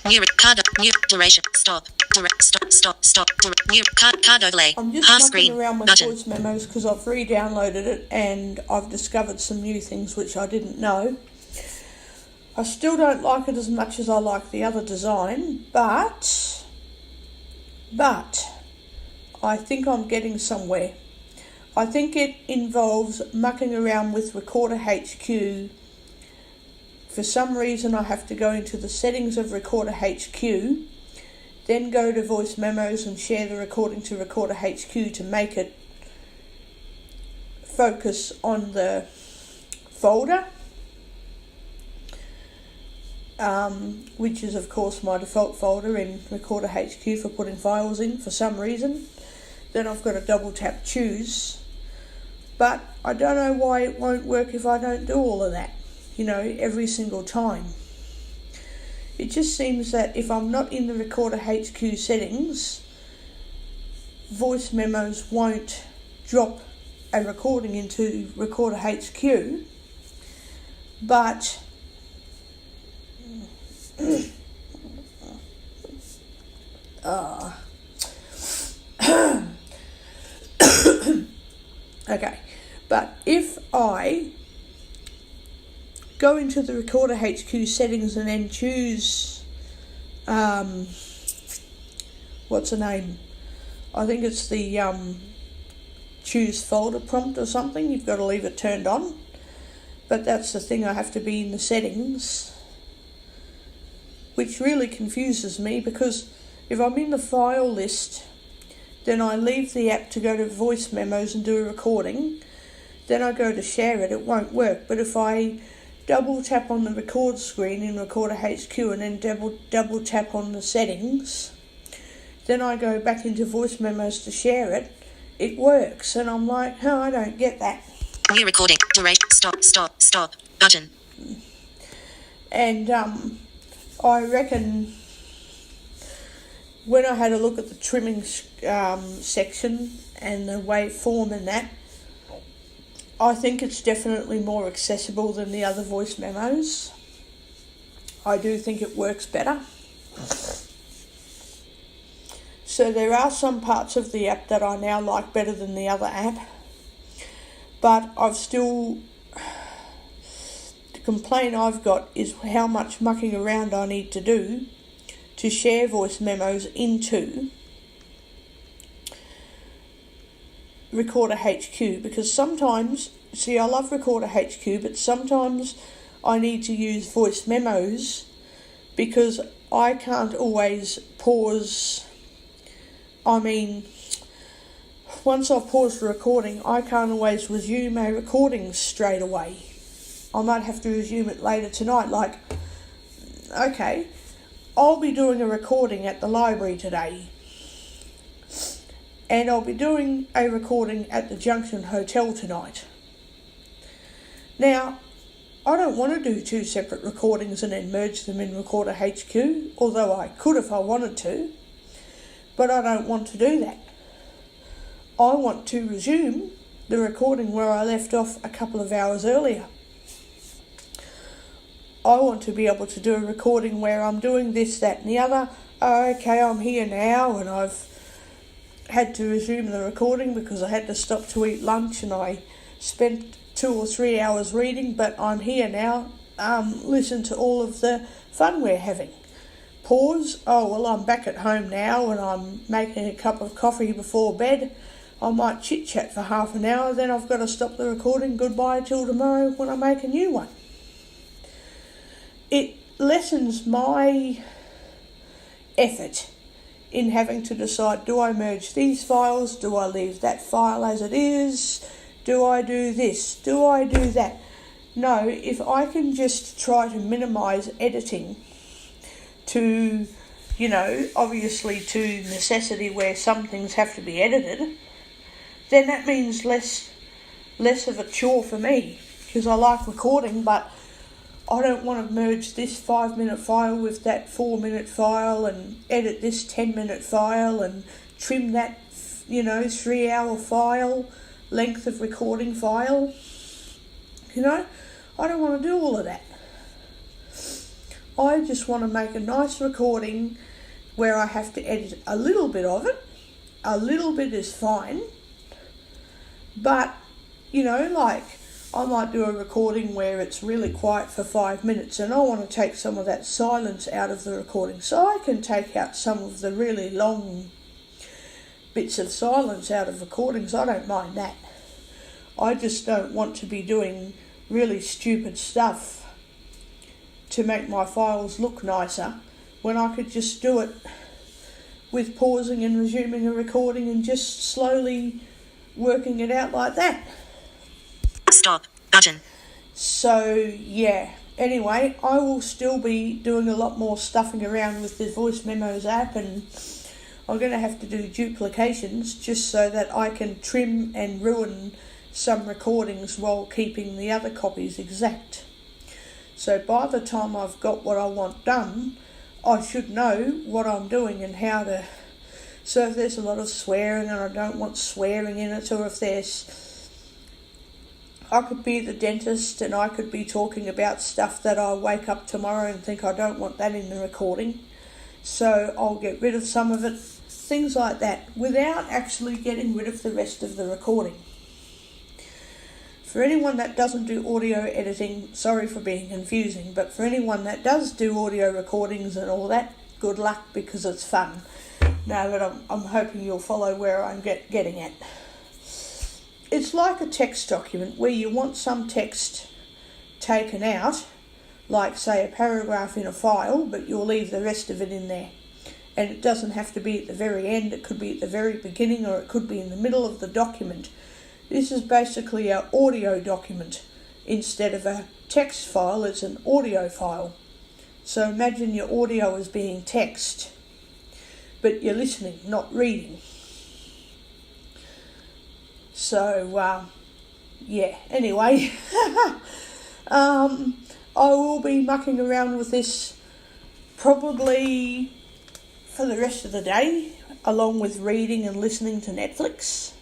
New card. New duration. Stop. Stop. New card overlay. I'm just Half mucking screen. around with Button. voice memos because I've re-downloaded it and I've discovered some new things which I didn't know. I still don't like it as much as I like the other design, but I think I'm getting somewhere. I think it involves mucking around with Recorder HQ. For some reason I have to go into the settings of Recorder HQ, then go to voice memos and share the recording to Recorder HQ to make it focus on the folder, which is of course my default folder in Recorder HQ for putting files in for some reason. Then I've got to double tap choose, but I don't know why it won't work if I don't do all of that, every single time. It just seems that if I'm not in the Recorder HQ settings, voice memos won't drop a recording into Recorder HQ, but okay, but if I go into the Recorder HQ settings and then choose what's the name? I think it's the choose folder prompt or something. You've got to leave it turned on, but that's the thing, I have to be in the settings, which really confuses me because if I'm in the file list, then I leave the app to go to voice memos and do a recording, then I go to share it, it won't work. But if I double tap on the record screen in Recorder HQ and then double tap on the settings, then I go back into voice memos to share it, it works. And I'm like, oh, I don't get that. New recording. Duration. Stop. Button. And I reckon when I had a look at the trimming section and the waveform and that, I think it's definitely more accessible than the other voice memos. I do think it works better. So there are some parts of the app that I now like better than the other app, but I've still, the complaint I've got is how much mucking around I need to do to share voice memos into Recorder HQ, because sometimes, I love Recorder HQ, but sometimes I need to use voice memos because I can't always pause. Once I've paused the recording, I can't always resume a recording straight away. I might have to resume it later tonight, like, okay, I'll be doing a recording at the library today, and I'll be doing a recording at the Junction Hotel tonight. Now, I don't want to do two separate recordings and then merge them in Recorder HQ, although I could if I wanted to, but I don't want to do that. I want to resume the recording where I left off a couple of hours earlier. I want to be able to do a recording where I'm doing this, that and the other. Oh, okay, I'm here now and I've had to resume the recording because I had to stop to eat lunch and I spent 2 or 3 hours reading, but I'm here now. Listen to all of the fun we're having. Pause. Oh, well, I'm back at home now and I'm making a cup of coffee before bed. I might chit-chat for half an hour, then I've got to stop the recording. Goodbye till tomorrow when I make a new one. It lessens my effort in having to decide, do I merge these files? Do I leave that file as it is? Do I do this? Do I do that? No, if I can just try to minimise editing to, obviously to necessity where some things have to be edited, then that means less of a chore for me, because I like recording, but I don't want to merge this 5-minute file with that 4-minute file and edit this 10-minute file and trim that, 3-hour file, length of recording file. I don't want to do all of that. I just want to make a nice recording where I have to edit a little bit of it. A little bit is fine. But, you know, like, I might do a recording where it's really quiet for 5 minutes and I want to take some of that silence out of the recording. So I can take out some of the really long bits of silence out of recordings. I don't mind that. I just don't want to be doing really stupid stuff to make my files look nicer when I could just do it with pausing and resuming a recording and just slowly working it out like that. Stop button. So yeah, anyway, I will still be doing a lot more stuffing around with the Voice Memos app, and I'm going to have to do duplications just so that I can trim and ruin some recordings while keeping the other copies exact. So by the time I've got what I want done, I should know what I'm doing and how to. So if there's a lot of swearing and I don't want swearing in it, or if I could be the dentist and I could be talking about stuff that I wake up tomorrow and think I don't want that in the recording, so I'll get rid of some of it, things like that, without actually getting rid of the rest of the recording. For anyone that doesn't do audio editing, sorry for being confusing, but for anyone that does do audio recordings and all that, good luck, because it's fun. Now that I'm hoping you'll follow where I'm getting at. It's like a text document where you want some text taken out, like say a paragraph in a file, but you'll leave the rest of it in there. And it doesn't have to be at the very end, it could be at the very beginning, or it could be in the middle of the document. This is basically an audio document. Instead of a text file, it's an audio file. So imagine your audio as being text, but you're listening, not reading. So, yeah, anyway, I will be mucking around with this probably for the rest of the day, along with reading and listening to Netflix.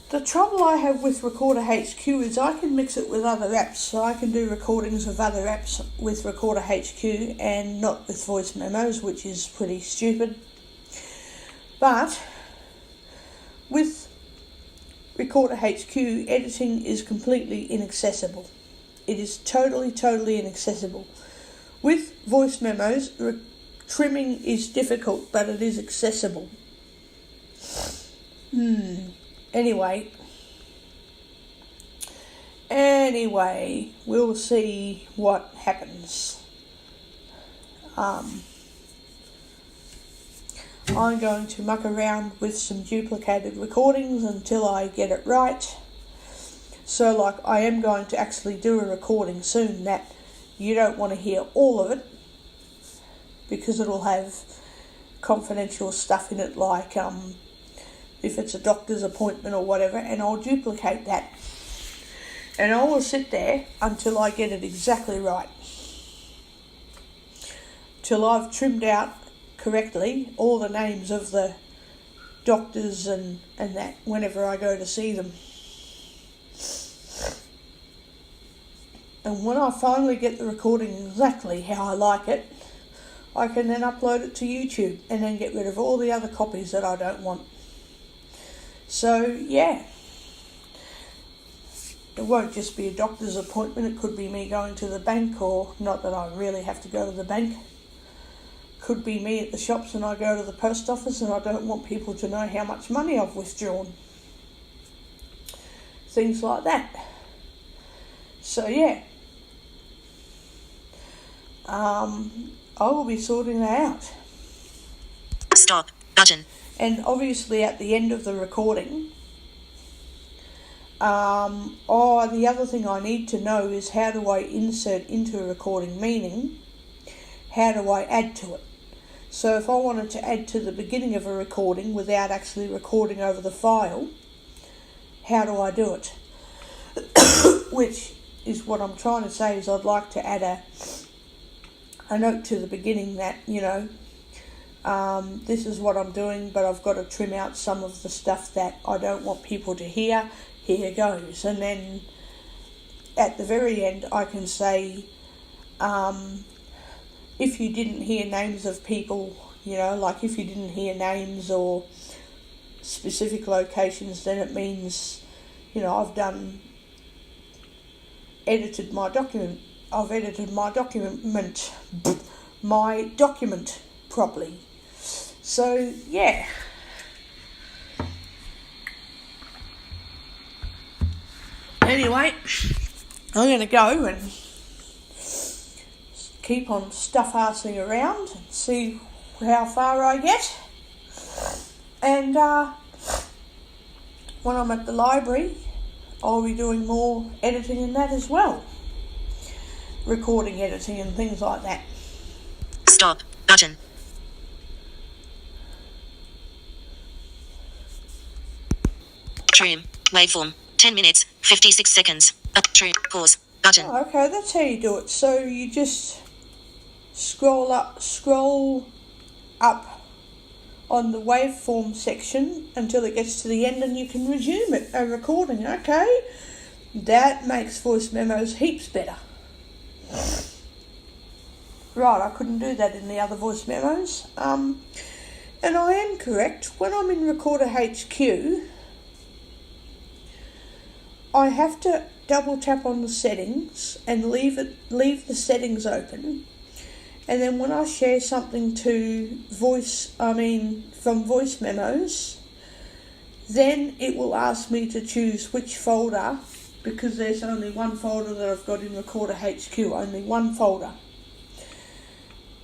The trouble I have with Recorder HQ is I can mix it with other apps, so I can do recordings of other apps with Recorder HQ and not with Voice Memos, which is pretty stupid. But with Recorder HQ, editing is completely inaccessible. It is totally inaccessible. With Voice Memos, trimming is difficult, but it is accessible. Anyway, we'll see what happens. I'm going to muck around with some duplicated recordings until I get it right. So, like, I am going to actually do a recording soon that you don't want to hear all of it, because it'll have confidential stuff in it, like if it's a doctor's appointment or whatever, and I'll duplicate that. And I will sit there until I get it exactly right. Till I've trimmed out correctly all the names of the doctors and that whenever I go to see them. And when I finally get the recording exactly how I like it, I can then upload it to YouTube and then get rid of all the other copies that I don't want. So, yeah. It won't just be a doctor's appointment, it could be me going to the bank, or not that I really have to go to the bank. Could be me at the shops and I go to the post office and I don't want people to know how much money I've withdrawn. Things like that. So, yeah. I will be sorting that out. Stop button. And obviously at the end of the recording, the other thing I need to know is how do I insert into a recording, meaning how do I add to it? So if I wanted to add to the beginning of a recording without actually recording over the file, how do I do it? Which is what I'm trying to say, is I'd like to add a note to the beginning that, you know, this is what I'm doing, but I've got to trim out some of the stuff that I don't want people to hear. Here goes. And then at the very end I can say, if you didn't hear names of people, like if you didn't hear names or specific locations, then it means, I've edited my document properly. So, yeah. Anyway, I'm going to go and keep on stuff-arsing around and see how far I get. And when I'm at the library, I'll be doing more editing in that as well. Recording editing and things like that. Stop button. Trim waveform 10 minutes 56 seconds. Trim pause button. Oh, okay, that's how you do it. So you just scroll up on the waveform section until it gets to the end, and you can resume it, a recording. Okay, that makes voice memos heaps better. Right, I couldn't do that in the other voice memos. And I am correct. When I'm in Recorder HQ, I have to double tap on the settings and leave the settings open. And then when I share something from voice memos, then it will ask me to choose which folder, because there's only one folder that I've got in Recorder HQ, only one folder.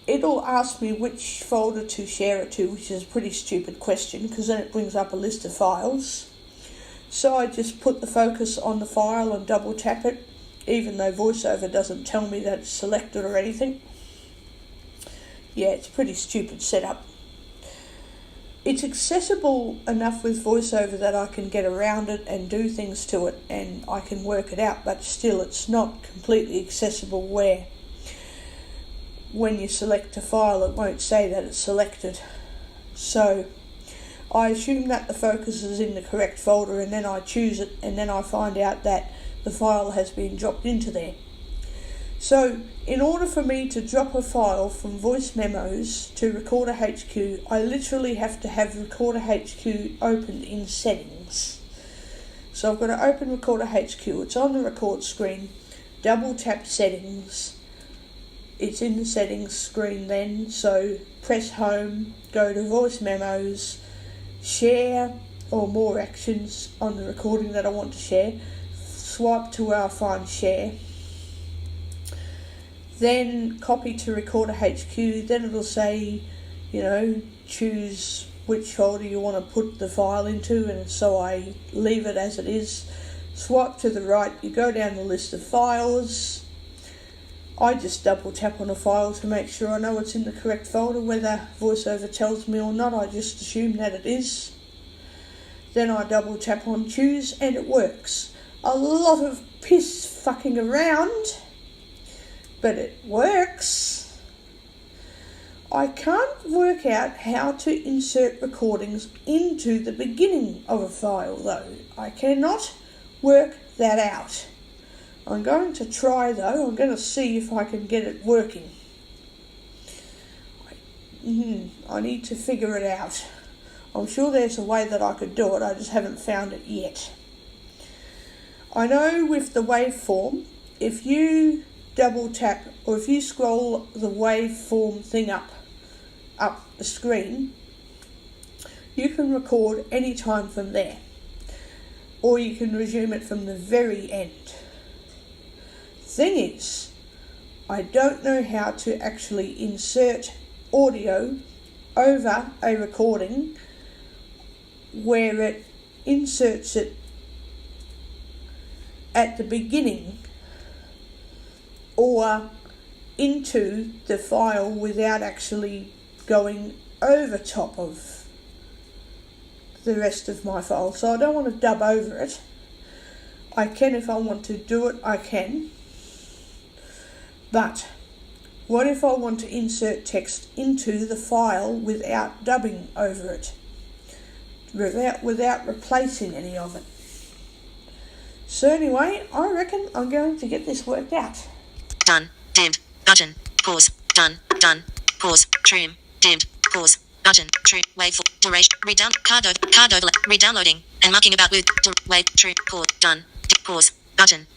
It'll ask me which folder to share it to, which is a pretty stupid question, because then it brings up a list of files. So I just put the focus on the file and double tap it, even though VoiceOver doesn't tell me that it's selected or anything. Yeah, it's a pretty stupid setup. It's accessible enough with VoiceOver that I can get around it and do things to it and I can work it out, but still it's not completely accessible where when you select a file it won't say that it's selected. So I assume that the focus is in the correct folder, and then I choose it, and then I find out that the file has been dropped into there. So in order for me to drop a file from voice memos to Recorder HQ, I literally have to have Recorder HQ opened in settings. So I've got to open Recorder HQ, it's on the record screen, double tap settings, it's in the settings screen then, so press home, go to voice memos, share or more actions on the recording that I want to share, swipe to where I find share, then copy to Recorder HQ, then it'll say, choose which folder you want to put the file into, and so I leave it as it is. Swipe to the right, you go down the list of files. I just double tap on a file to make sure I know it's in the correct folder, whether VoiceOver tells me or not, I just assume that it is. Then I double tap on choose and it works. A lot of piss fucking around, but it works. I can't work out how to insert recordings into the beginning of a file though. I cannot work that out. I'm going to try though, I'm going to see if I can get it working. I need to figure it out. I'm sure there's a way that I could do it, I just haven't found it yet. I know with the waveform, if you double tap or if you scroll the waveform thing up the screen, you can record any time from there, or you can resume it from the very end. Thing is, I don't know how to actually insert audio over a recording where it inserts it at the beginning or into the file without actually going over top of the rest of my file. So I don't want to dub over it. I can, if I want to do it, I can. But what if I want to insert text into the file without dubbing over it, without replacing any of it? So anyway, I reckon I'm going to get this worked out. Done. Dimmed. Button. Pause. Done. Done. Pause. Trim. Dimmed. Pause. Button. Trim. Wait for duration. Card overlay. Redownloading. And mucking about with. Wait. Trim. Pause. Done. Pause. Button.